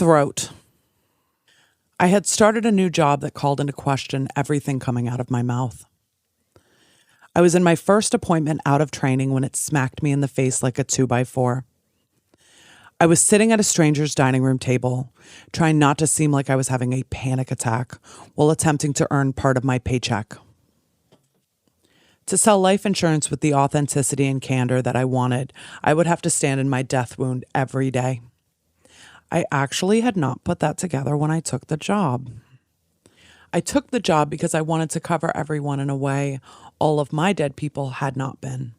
Throat. I had started a new job that called into question everything coming out of my mouth. I was in my first appointment out of training when it smacked me in the face like a 2x4. I was sitting at a stranger's dining room table, trying not to seem like I was having a panic attack while attempting to earn part of my paycheck. To sell life insurance with the authenticity and candor that I wanted, I would have to stand in my death wound every day. I actually had not put that together when I took the job. I took the job because I wanted to cover everyone in a way all of my dead people had not been,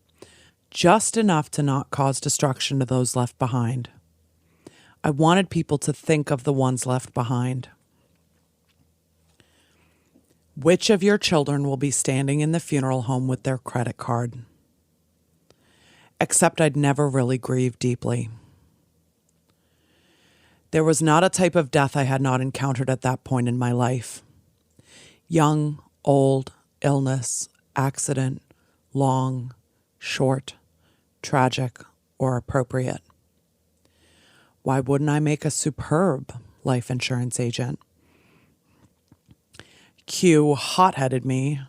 just enough to not cause destruction to those left behind. I wanted people to think of the ones left behind. Which of your children will be standing in the funeral home with their credit card? Except I'd never really grieved deeply. There was not a type of death I had not encountered at that point in my life. Young, old, illness, accident, long, short, tragic, or appropriate. Why wouldn't I make a superb life insurance agent? Cue hot-headed me,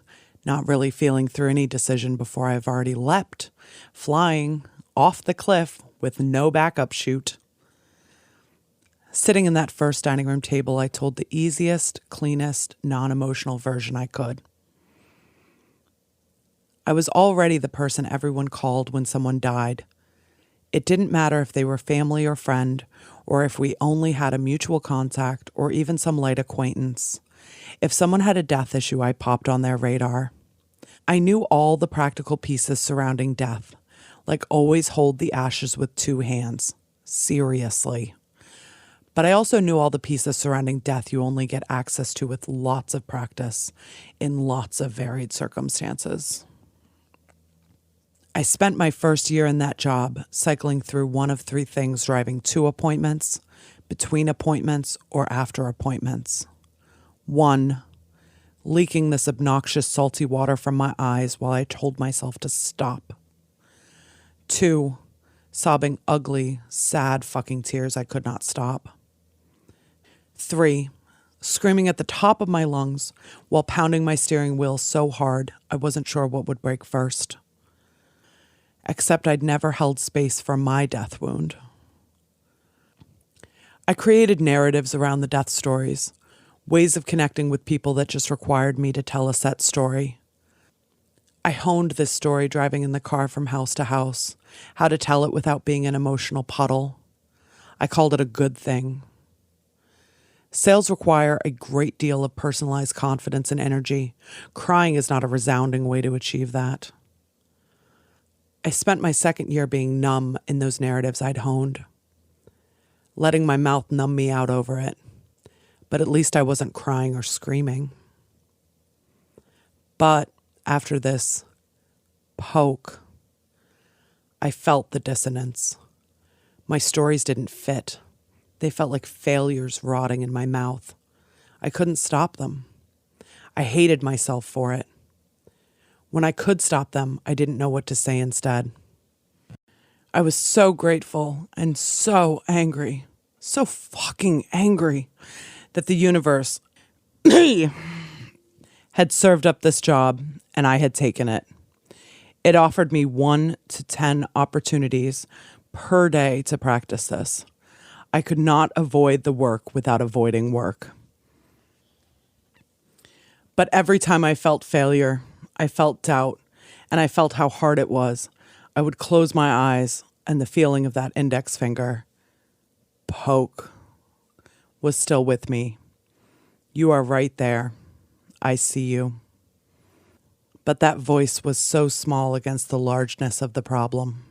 not really feeling through any decision before I've already leapt, flying off the cliff with no backup chute. Sitting in that first dining room table, I told the easiest, cleanest, non-emotional version I could. I was already the person everyone called when someone died. It didn't matter if they were family or friend, or if we only had a mutual contact or even some light acquaintance. If someone had a death issue, I popped on their radar. I knew all the practical pieces surrounding death, like always hold the ashes with 2 hands. Seriously. But I also knew all the pieces surrounding death you only get access to with lots of practice, in lots of varied circumstances. I spent my first year in that job cycling through one of 3 things, driving to appointments, between appointments, or after appointments. 1, leaking this obnoxious salty water from my eyes while I told myself to stop. 2, sobbing ugly, sad fucking tears I could not stop. 3, screaming at the top of my lungs while pounding my steering wheel so hard I wasn't sure what would break first. Except I'd never held space for my death wound. I created narratives around the death stories, ways of connecting with people that just required me to tell a set story. I honed this story driving in the car from house to house, how to tell it without being an emotional puddle. I called it a good thing. Sales require a great deal of personalized confidence and energy. Crying is not a resounding way to achieve that. I spent my second year being numb in those narratives I'd honed, letting my mouth numb me out over it. But at least I wasn't crying or screaming. But after this poke, I felt the dissonance. My stories didn't fit. They felt like failures rotting in my mouth. I couldn't stop them. I hated myself for it. When I could stop them, I didn't know what to say instead. I was so grateful and so angry, so fucking angry, that the universe had served up this job and I had taken it. It offered me 1 to 10 opportunities per day to practice this. I could not avoid the work without avoiding work. But every time I felt failure, I felt doubt, and I felt how hard it was, I would close my eyes, and the feeling of that index finger, poke, was still with me. You are right there. I see you. But that voice was so small against the largeness of the problem.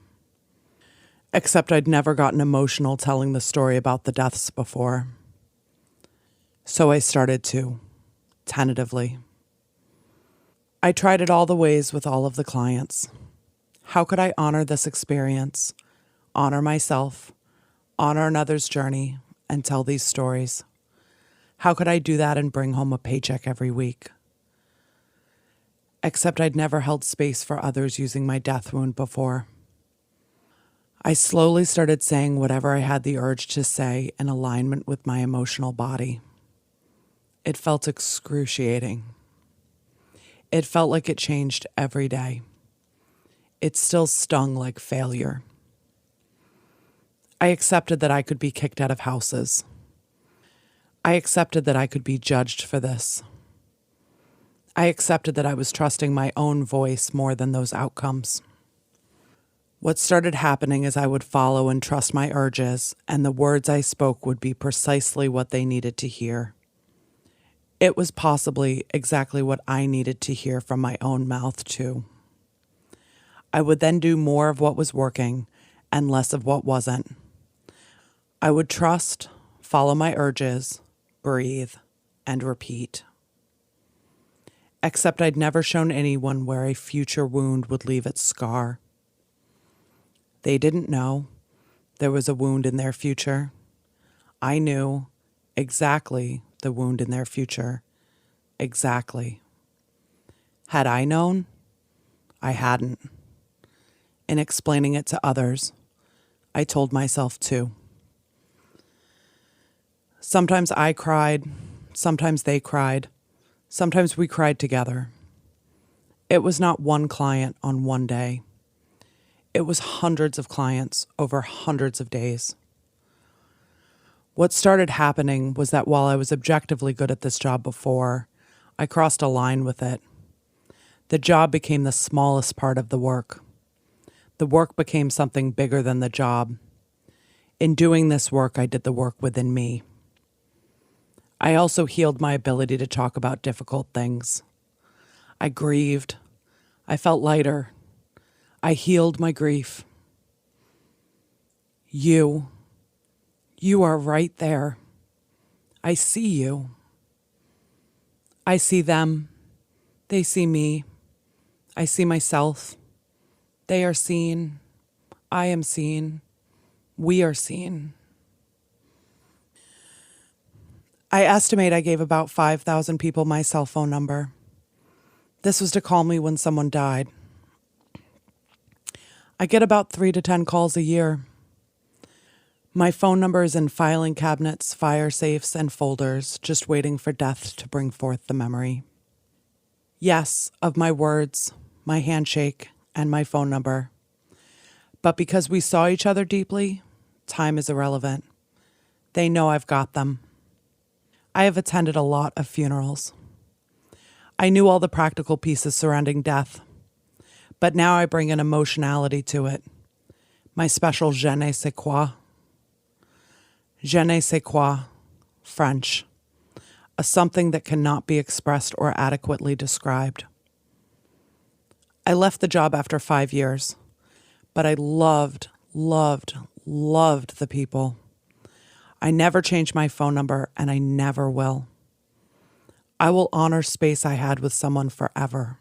Except I'd never gotten emotional telling the story about the deaths before. So I started to, tentatively. I tried it all the ways with all of the clients. How could I honor this experience, honor myself, honor another's journey, and tell these stories? How could I do that and bring home a paycheck every week? Except I'd never held space for others using my death wound before. I slowly started saying whatever I had the urge to say in alignment with my emotional body. It felt excruciating. It felt like it changed every day. It still stung like failure. I accepted that I could be kicked out of houses. I accepted that I could be judged for this. I accepted that I was trusting my own voice more than those outcomes. What started happening is I would follow and trust my urges, and the words I spoke would be precisely what they needed to hear. It was possibly exactly what I needed to hear from my own mouth, too. I would then do more of what was working and less of what wasn't. I would trust, follow my urges, breathe, and repeat. Except I'd never shown anyone where a future wound would leave its scar. They didn't know there was a wound in their future. I knew exactly the wound in their future. Exactly. Had I known? I hadn't. In explaining it to others, I told myself too. Sometimes I cried, sometimes they cried, sometimes we cried together. It was not one client on one day. It was hundreds of clients over hundreds of days. What started happening was that while I was objectively good at this job before, I crossed a line with it. The job became the smallest part of the work. The work became something bigger than the job. In doing this work, I did the work within me. I also healed my ability to talk about difficult things. I grieved. I felt lighter. I healed my grief. You are right there. I see you. I see them. They see me. I see myself. They are seen. I am seen. We are seen. I estimate I gave about 5,000 people my cell phone number. This was to call me when someone died. I get about 3 to 10 calls a year. My phone number is in filing cabinets, fire safes, and folders, just waiting for death to bring forth the memory. Yes, of my words, my handshake, and my phone number. But because we saw each other deeply, time is irrelevant. They know I've got them. I have attended a lot of funerals. I knew all the practical pieces surrounding death. But now I bring an emotionality to it. My special je ne sais quoi. Je ne sais quoi, French. A something that cannot be expressed or adequately described. I left the job after 5 years, but I loved the people. I never changed my phone number, and I never will. I will honor space I had with someone forever.